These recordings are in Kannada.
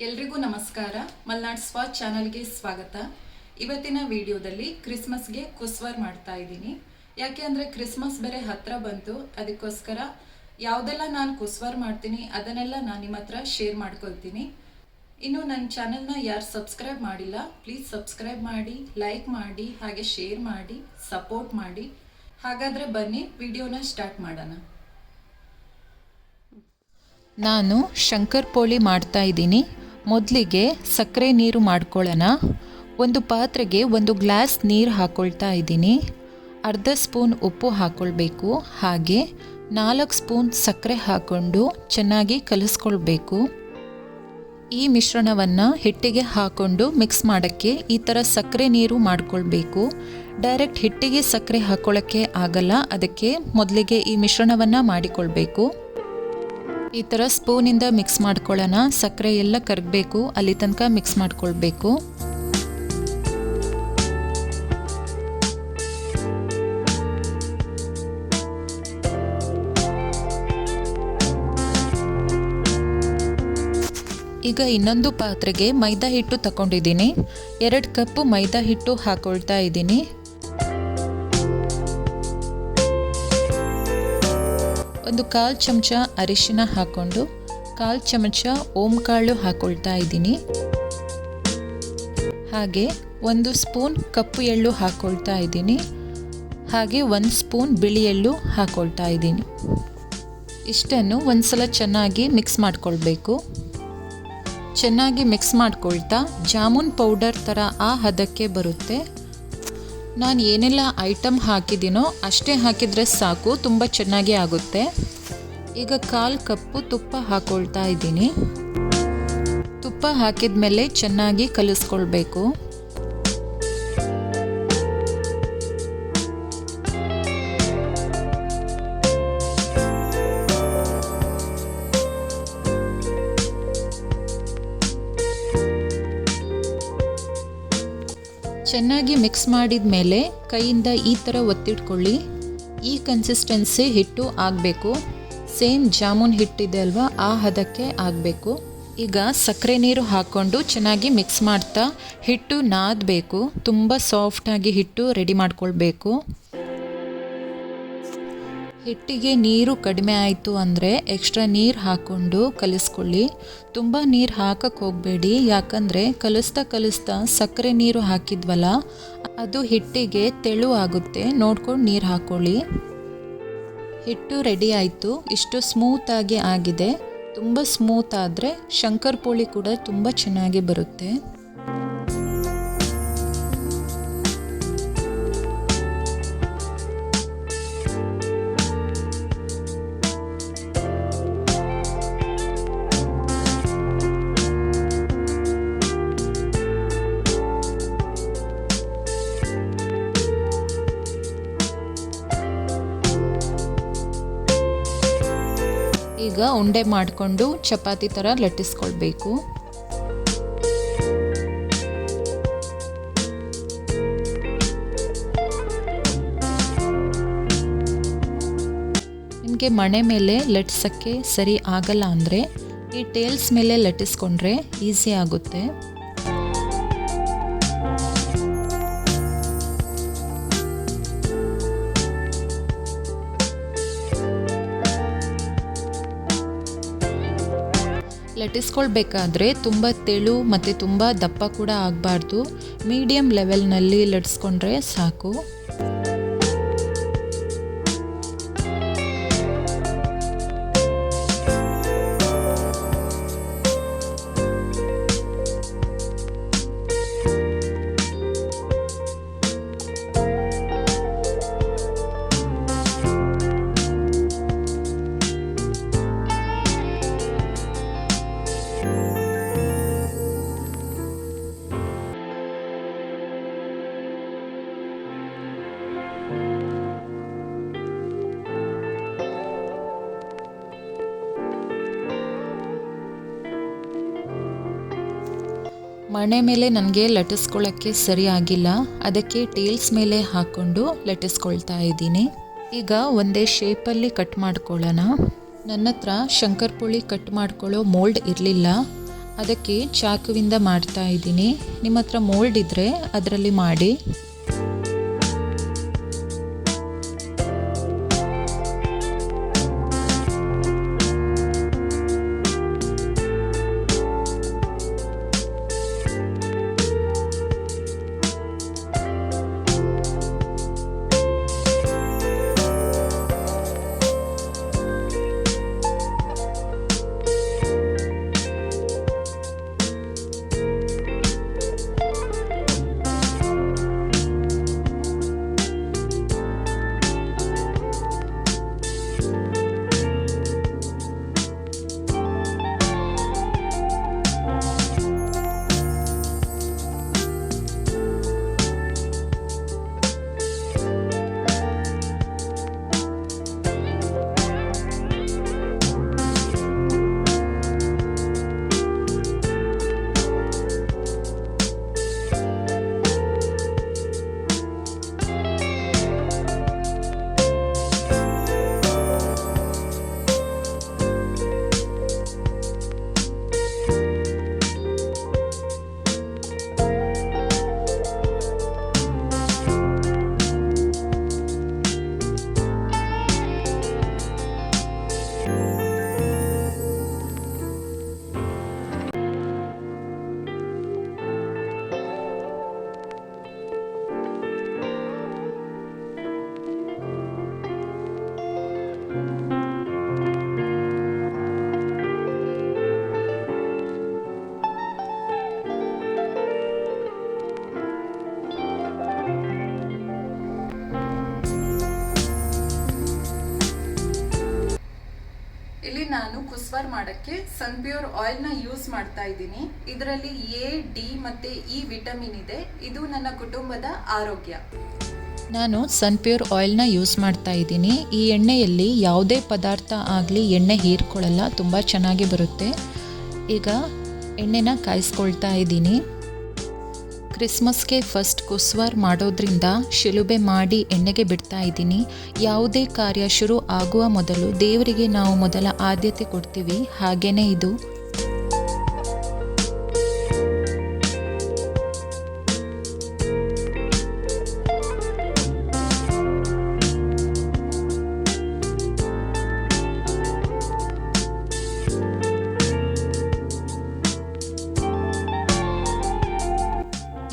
ಎಲ್ರಿಗೂ ನಮಸ್ಕಾರ. ಮಲ್ನಾಡ್ ಸ್ವಾದ್ ಚಾನಲ್ಗೆ ಸ್ವಾಗತ. ಇವತ್ತಿನ ವಿಡಿಯೋದಲ್ಲಿ ಕ್ರಿಸ್ಮಸ್ಗೆ ಕುಸ್ವರ್ ಮಾಡ್ತಾ ಇದ್ದೀನಿ. ಯಾಕೆ ಅಂದರೆ ಕ್ರಿಸ್ಮಸ್ ಬೇರೆ ಹತ್ರ ಬಂತು. ಅದಕ್ಕೋಸ್ಕರ ಯಾವುದೆಲ್ಲ ನಾನು ಕುಸ್ವರ್ ಮಾಡ್ತೀನಿ ಅದನ್ನೆಲ್ಲ ನಾನು ನಿಮ್ಮ ಹತ್ರ ಶೇರ್ ಮಾಡ್ಕೊಳ್ತೀನಿ. ಇನ್ನು ನನ್ನ ಚಾನಲ್ನ ಯಾರು ಸಬ್ಸ್ಕ್ರೈಬ್ ಮಾಡಿಲ್ಲ ಪ್ಲೀಸ್ ಸಬ್ಸ್ಕ್ರೈಬ್ ಮಾಡಿ, ಲೈಕ್ ಮಾಡಿ, ಹಾಗೆ ಶೇರ್ ಮಾಡಿ, ಸಪೋರ್ಟ್ ಮಾಡಿ. ಹಾಗಾದರೆ ಬನ್ನಿ ವಿಡಿಯೋನ ಸ್ಟಾರ್ಟ್ ಮಾಡೋಣ. ನಾನು ಶಂಕರ್ ಪೋಳಿ ಮಾಡ್ತಾ ಇದ್ದೀನಿ. ಮೊದಲಿಗೆ ಸಕ್ಕರೆ ನೀರು ಮಾಡ್ಕೊಳ್ಳೋಣ. ಒಂದು ಪಾತ್ರೆಗೆ 1 ಗ್ಲಾಸ್ ನೀರು ಹಾಕ್ಕೊಳ್ತಾ ಇದ್ದೀನಿ. ಅರ್ಧ ಸ್ಪೂನ್ ಉಪ್ಪು ಹಾಕ್ಕೊಳ್ಬೇಕು. ಹಾಗೆ 4 ಸ್ಪೂನ್ ಸಕ್ಕರೆ ಹಾಕ್ಕೊಂಡು ಚೆನ್ನಾಗಿ ಕಲಿಸ್ಕೊಳ್ಬೇಕು. ಈ ಮಿಶ್ರಣವನ್ನು ಹಿಟ್ಟಿಗೆ ಹಾಕ್ಕೊಂಡು ಮಿಕ್ಸ್ ಮಾಡೋಕ್ಕೆ ಈ ಥರ ಸಕ್ಕರೆ ನೀರು ಮಾಡ್ಕೊಳ್ಬೇಕು. ಡೈರೆಕ್ಟ್ ಹಿಟ್ಟಿಗೆ ಸಕ್ಕರೆ ಹಾಕ್ಕೊಳ್ಳೋಕ್ಕೆ ಆಗಲ್ಲ, ಅದಕ್ಕೆ ಮೊದಲಿಗೆ ಈ ಮಿಶ್ರಣವನ್ನು ಮಾಡಿಕೊಳ್ಬೇಕು. ಈ ಥರ ಸ್ಪೂನಿಂದ ಮಿಕ್ಸ್ ಮಾಡ್ಕೊಳ್ಳೋಣ. ಸಕ್ಕರೆ ಎಲ್ಲ ಕರಗಬೇಕು, ಅಲ್ಲಿ ತನಕ ಮಿಕ್ಸ್ ಮಾಡ್ಕೊಳ್ಬೇಕು. ಈಗ ಇನ್ನೊಂದು ಪಾತ್ರೆಗೆ ಮೈದಾ ಹಿಟ್ಟು ತಗೊಂಡಿದ್ದೀನಿ. 2 ಕಪ್ ಮೈದಾ ಹಿಟ್ಟು ಹಾಕೊಳ್ತಾ ಇದ್ದೀನಿ. ಒಂದು 1/4 ಚಮಚ ಅರಿಶಿನ ಹಾಕ್ಕೊಂಡು 1/4 ಚಮಚ ಓಂಕಾಳು ಹಾಕ್ಕೊಳ್ತಾ ಇದ್ದೀನಿ. ಹಾಗೆ 1 ಸ್ಪೂನ್ ಕಪ್ಪು ಎಳ್ಳು ಹಾಕ್ಕೊಳ್ತಾ ಇದ್ದೀನಿ. ಹಾಗೆ 1 ಸ್ಪೂನ್ ಬಿಳಿ ಎಳ್ಳು ಹಾಕ್ಕೊಳ್ತಾ ಇದ್ದೀನಿ. ಇಷ್ಟನ್ನು ಒಂದ್ಸಲ ಚೆನ್ನಾಗಿ ಮಿಕ್ಸ್ ಮಾಡ್ಕೊಳ್ಬೇಕು. ಚೆನ್ನಾಗಿ ಮಿಕ್ಸ್ ಮಾಡ್ಕೊಳ್ತಾ ಜಾಮೂನ್ ಪೌಡರ್ ಥರ ಆ ಹದಕ್ಕೆ ಬರುತ್ತೆ. ನಾನು ಏನೆಲ್ಲ ಐಟಮ್ ಹಾಕಿದ್ದೀನೋ ಅಷ್ಟೇ ಹಾಕಿದರೆ ಸಾಕು, ತುಂಬ ಚೆನ್ನಾಗಿ ಆಗುತ್ತೆ. ಈಗ 1/4 ಕಪ್ಪು ತುಪ್ಪ ಹಾಕ್ಕೊಳ್ತಾ ಇದ್ದೀನಿ. ತುಪ್ಪ ಹಾಕಿದ ಮೇಲೆ ಚೆನ್ನಾಗಿ ಕಲಿಸ್ಕೊಳ್ಬೇಕು. ಚೆನ್ನಾಗಿ ಮಿಕ್ಸ್ ಮಾಡಿದ ಮೇಲೆ ಕೈಯಿಂದ ಈ ಥರ ಒತ್ತಿಟ್ಕೊಳ್ಳಿ. ಈ ಕನ್ಸಿಸ್ಟೆನ್ಸಿ ಹಿಟ್ಟು ಆಗಬೇಕು. ಸೇಮ್ ಜಾಮೂನ್ ಹಿಟ್ಟಿದೆ ಅಲ್ವಾ, ಆ ಹದಕ್ಕೆ ಆಗಬೇಕು. ಈಗ ಸಕ್ಕರೆ ನೀರು ಹಾಕ್ಕೊಂಡು ಚೆನ್ನಾಗಿ ಮಿಕ್ಸ್ ಮಾಡ್ತಾ ಹಿಟ್ಟು ನಾದಬೇಕು. ತುಂಬ ಸಾಫ್ಟಾಗಿ ಹಿಟ್ಟು ರೆಡಿ ಮಾಡ್ಕೊಳ್ಬೇಕು. ಹಿಟ್ಟಿಗೆ ನೀರು ಕಡಿಮೆ ಆಯಿತು ಅಂದರೆ ಎಕ್ಸ್ಟ್ರಾ ನೀರು ಹಾಕ್ಕೊಂಡು ಕಲಿಸ್ಕೊಳ್ಳಿ. ತುಂಬ ನೀರು ಹಾಕಕ್ಕೆ ಹೋಗಬೇಡಿ, ಯಾಕಂದರೆ ಕಲಿಸ್ತಾ ಸಕ್ಕರೆ ನೀರು ಹಾಕಿದ್ವಲ್ಲ ಅದು ಹಿಟ್ಟಿಗೆ ತೆಳು ಆಗುತ್ತೆ. ನೋಡ್ಕೊಂಡು ನೀರು ಹಾಕ್ಕೊಳ್ಳಿ. ಹಿಟ್ಟು ರೆಡಿ ಆಯಿತು. ಇಷ್ಟು ಸ್ಮೂತಾಗಿ ಆಗಿದೆ. ತುಂಬ ಸ್ಮೂತ್ ಆದರೆ ಶಂಕರ್ ಪೋಳಿ ಕೂಡ ತುಂಬ ಚೆನ್ನಾಗಿ ಬರುತ್ತೆ. ಈಗ ಉಂಡೆ ಮಾಡಿಕೊಂಡು ಚಪಾತಿ ಥರ ಲಟ್ಟಿಸ್ಕೊಳ್ಬೇಕು. ನಿಮಗೆ ಮಣೆ ಮೇಲೆ ಲಟ್ಟಿಸೋಕ್ಕೆ ಸರಿ ಆಗಲ್ಲ ಅಂದರೆ ಈ ಟೇಲ್ಸ್ ಮೇಲೆ ಲಟ್ಟಿಸ್ಕೊಂಡ್ರೆ ಈಸಿ ಆಗುತ್ತೆ. ಲಟ್ಟಿಸ್ಕೊಳ್ಬೇಕಾದ್ರೆ ತುಂಬ ತೆಳು ಮತ್ತು ತುಂಬ ದಪ್ಪ ಕೂಡ ಆಗಬಾರ್ದು. ಮೀಡಿಯಮ್ ಲೆವೆಲ್ನಲ್ಲಿ ಲಟ್ಟಿಸ್ಕೊಂಡ್ರೆ ಸಾಕು. ಮಣೆ ಮೇಲೆ ನನಗೆ ಲಟ್ಟಿಸ್ಕೊಳ್ಳೋಕ್ಕೆ ಸರಿ ಆಗಿಲ್ಲ, ಅದಕ್ಕೆ ಟೇಲ್ಸ್ ಮೇಲೆ ಹಾಕ್ಕೊಂಡು ಲಟ್ಟಿಸ್ಕೊಳ್ತಾ ಇದ್ದೀನಿ. ಈಗ ಒಂದೇ ಶೇಪಲ್ಲಿ ಕಟ್ ಮಾಡ್ಕೊಳ್ಳೋಣ. ನನ್ನ ಹತ್ರ ಶಂಕರ್ ಪೋಳಿ ಕಟ್ ಮಾಡ್ಕೊಳ್ಳೋ ಮೋಲ್ಡ್ ಇರಲಿಲ್ಲ, ಅದಕ್ಕೆ ಚಾಕುವಿಂದ ಮಾಡ್ತಾ ಇದ್ದೀನಿ. ನಿಮ್ಮ ಹತ್ರ ಮೋಲ್ಡ್ ಇದ್ದರೆ ಅದರಲ್ಲಿ ಮಾಡಿ. ಇಲ್ಲಿ ನಾನು ಕುಸ್ವಾರ್ ಮಾಡೋಕ್ಕೆ ಸನ್ಪ್ಯೂರ್ ಆಯಿಲ್ನ ಯೂಸ್ ಮಾಡ್ತಾ ಇದ್ದೀನಿ. ಇದರಲ್ಲಿ ಎ, ಡಿ ಮತ್ತು ಇ ವಿಟಮಿನ್ ಇದೆ. ಇದು ನನ್ನ ಕುಟುಂಬದ ಆರೋಗ್ಯ. ನಾನು ಸನ್ಪ್ಯೂರ್ ಆಯಿಲ್ನ ಯೂಸ್ ಮಾಡ್ತಾ ಇದ್ದೀನಿ. ಈ ಎಣ್ಣೆಯಲ್ಲಿ ಯಾವುದೇ ಪದಾರ್ಥ ಆಗಲಿ ಎಣ್ಣೆ ಹೀರ್ಕೊಳ್ಳಲ್ಲ, ತುಂಬ ಚೆನ್ನಾಗಿ ಬರುತ್ತೆ. ಈಗ ಎಣ್ಣೆನ ಕಾಯಿಸ್ಕೊಳ್ತಾ ಇದ್ದೀನಿ. ಕ್ರಿಸ್ಮಸ್ಗೆ ಫಸ್ಟ್ ಕುಸ್ವಾರ್ ಮಾಡೋದ್ರಿಂದ ಶಿಲುಬೆ ಮಾಡಿ ಎಣ್ಣೆಗೆ ಬಿಡ್ತಾ ಇದ್ದೀನಿ. ಯಾವುದೇ ಕಾರ್ಯ ಶುರು ಆಗುವ ಮೊದಲು ದೇವರಿಗೆ ನಾವು ಮೊದಲ ಆದ್ಯತೆ ಕೊಡ್ತೀವಿ, ಹಾಗೇನೇ ಇದು.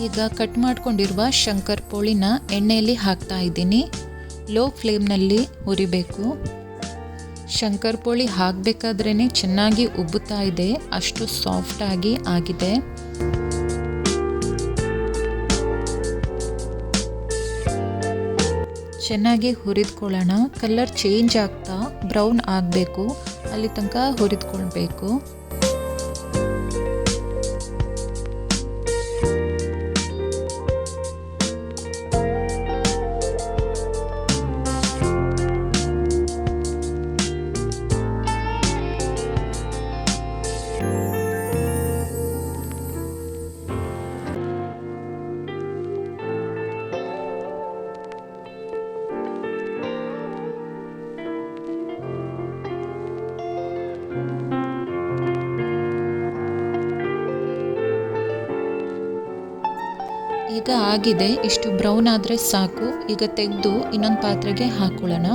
ಈಗ ಕಟ್ ಮಾಡ್ಕೊಂಡಿರುವ ಶಂಕರ್ ಪೋಳಿನ ಎಣ್ಣೆಯಲ್ಲಿ ಹಾಕ್ತಾ ಇದ್ದೀನಿ. ಲೋ ಫ್ಲೇಮ್ನಲ್ಲಿ ಹುರಿಬೇಕು. ಶಂಕರ್ ಪೋಳಿ ಹಾಕಬೇಕಾದ್ರೇ ಚೆನ್ನಾಗಿ ಉಬ್ಬುತ್ತಾ ಇದೆ, ಅಷ್ಟು ಸಾಫ್ಟಾಗಿ ಆಗಿದೆ. ಚೆನ್ನಾಗಿ ಹುರಿದ್ಕೊಳ್ಳೋಣ. ಕಲರ್ ಚೇಂಜ್ ಆಗ್ತಾ ಬ್ರೌನ್ ಆಗಬೇಕು, ಅಲ್ಲಿ ತನಕ ಹುರಿದ್ಕೊಳ್ಬೇಕು. ಈಗ ಆಗಿದೆ, ಇಷ್ಟು ಬ್ರೌನ್ ಆದರೆ ಸಾಕು. ಈಗ ತೆಗೆದು ಇನ್ನೊಂದು ಪಾತ್ರೆಗೆ ಹಾಕೊಳ್ಳೋಣ.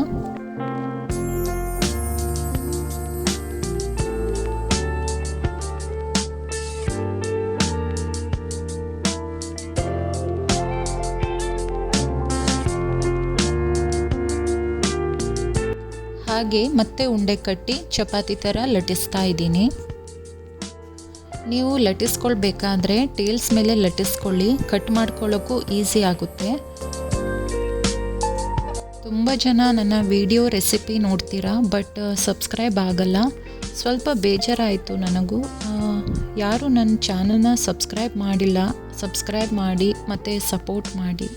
ಹಾಗೆ ಮತ್ತೆ ಉಂಡೆ ಕಟ್ಟಿ ಚಪಾತಿ ಥರ ಲಟ್ಟಿಸ್ತಾ ಇದ್ದೀನಿ. ನೀವು ಲಟ್ಟಿಸ್ಕೊಳ್ಬೇಕಾದ್ರೆ ಟೇಲ್ಸ್ ಮೇಲೆ ಲಟ್ಟಿಸ್ಕೊಳ್ಳಿ, ಕಟ್ ಮಾಡ್ಕೊಳ್ಳೋಕ್ಕೂ ಈಸಿ ಆಗುತ್ತೆ. ತುಂಬ ಜನ ನನ್ನ ವಿಡಿಯೋ ರೆಸಿಪಿ ನೋಡ್ತೀರಾ, ಬಟ್ ಸಬ್ಸ್ಕ್ರೈಬ್ ಆಗಲ್ಲ. ಸ್ವಲ್ಪ ಬೇಜಾರಾಯಿತು ನನಗೂ. ಯಾರು ನನ್ನ ಚಾನಲ್ನ ಸಬ್ಸ್ಕ್ರೈಬ್ ಮಾಡಿಲ್ಲ, ಸಬ್ಸ್ಕ್ರೈಬ್ ಮಾಡಿ ಮತ್ತು ಸಪೋರ್ಟ್ ಮಾಡಿ.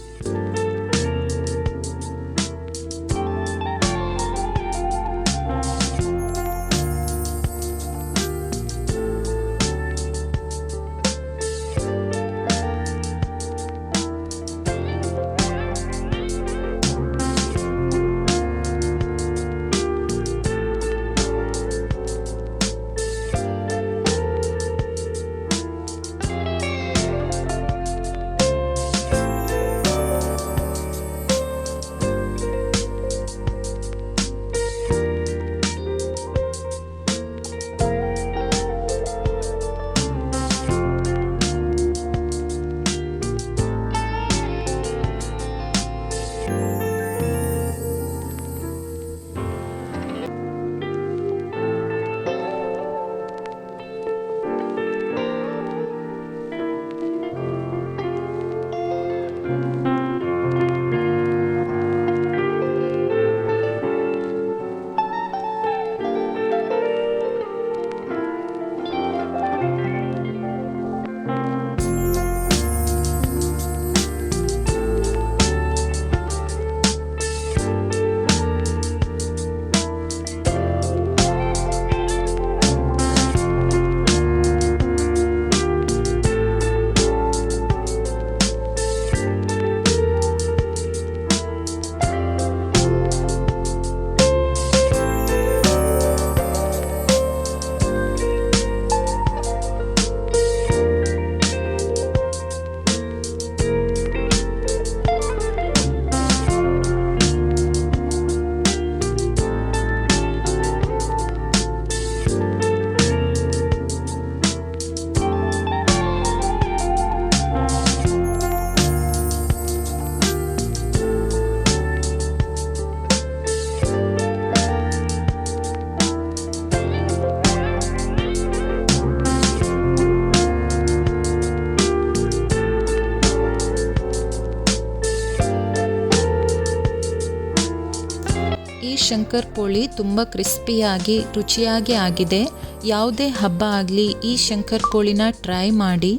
ಶಂಕರ್ ಪೋಳಿ ತುಂಬ ಕ್ರಿಸ್ಪಿಯಾಗಿ ರುಚಿಯಾಗಿ ಆಗಿದೆ. ಯಾವುದೇ ಹಬ್ಬ ಆಗಲಿ ಈ ಶಂಕರ್ ಪೋಳಿನ ಟ್ರೈ ಮಾಡಿ.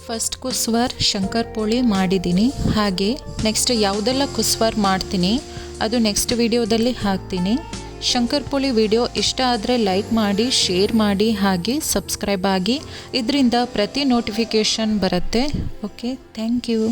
ಫಸ್ಟ್ ಕುಸ್ವಾರ್ ಶಂಕರ್ ಪೋಳಿ ಮಾಡಿದ್ದೀನಿ. ಹಾಗೆ ನೆಕ್ಸ್ಟ್ ಯಾವುದೆಲ್ಲ ಕುಸ್ವಾರ್ ಮಾಡ್ತೀನಿ ಅದು ನೆಕ್ಸ್ಟ್ ವಿಡಿಯೋದಲ್ಲಿ ಹಾಕ್ತೀನಿ. ಶಂಕರ್ ಪೋಳಿ ವಿಡಿಯೋ ಇಷ್ಟ ಆದರೆ ಲೈಕ್ ಮಾಡಿ, ಶೇರ್ ಮಾಡಿ, ಹಾಗೆ ಸಬ್ಸ್ಕ್ರೈಬ್ ಆಗಿ. ಇದರಿಂದ ಪ್ರತಿ ನೋಟಿಫಿಕೇಷನ್ ಬರುತ್ತೆ. Okay, thank you.